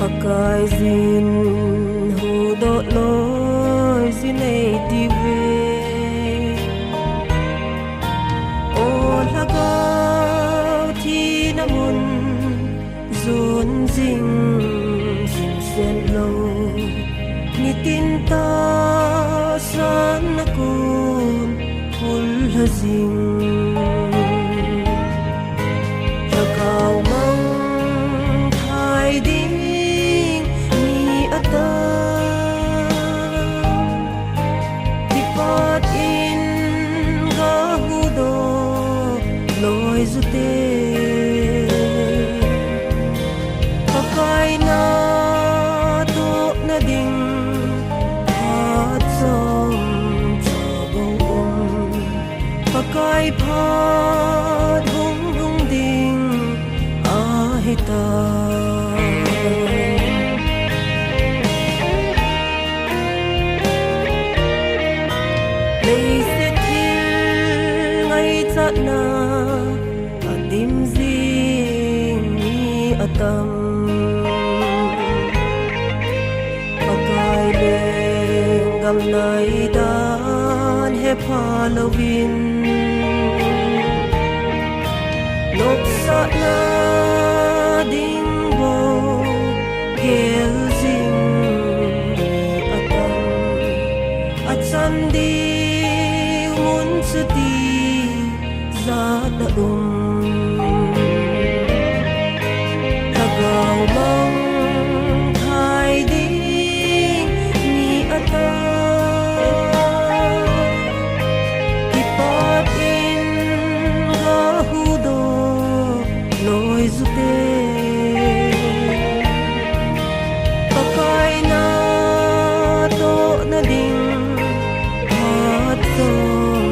Pakai zin hu do loi zin ei ti ve o lagao thi na mun zun jing sin sen lo ni tin ta san na kun hul ha jing lagao mang thai ding loi zu te pakai na to na ding hat som chabong pakai phat hung hung ding a hita lei se thil ngai chat na dim zing mi atam pakai leng gam nai dan he Halloween lop sa na ding bo gel zing mi atam at san di mun su ti za da loi zu te pakai na to na ding hat som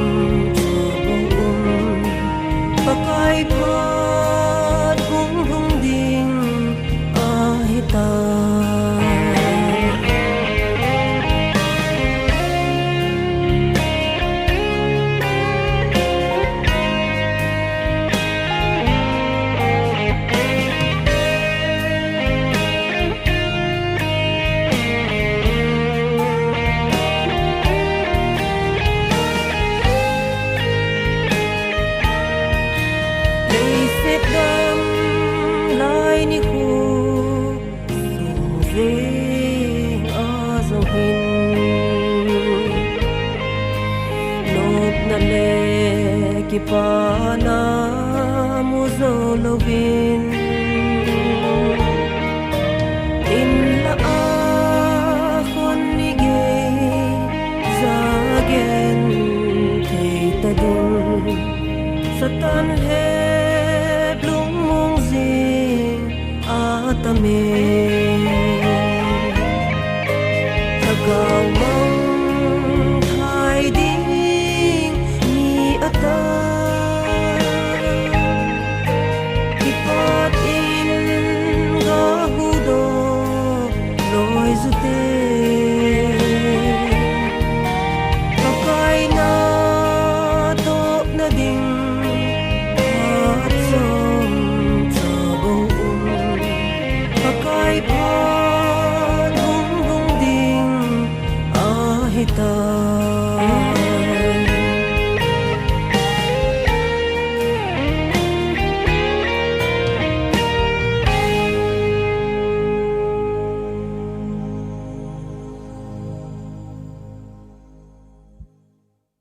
chabong pakai phat hung hung ding a hita đam lai ni khu sung ding a zo hin lop na le ki pa na mu zo lovin in la a khon ni ge za gen thei ta ding satan he atame tagaw mang thai ding ni ata ipat in ga hu do loi zu te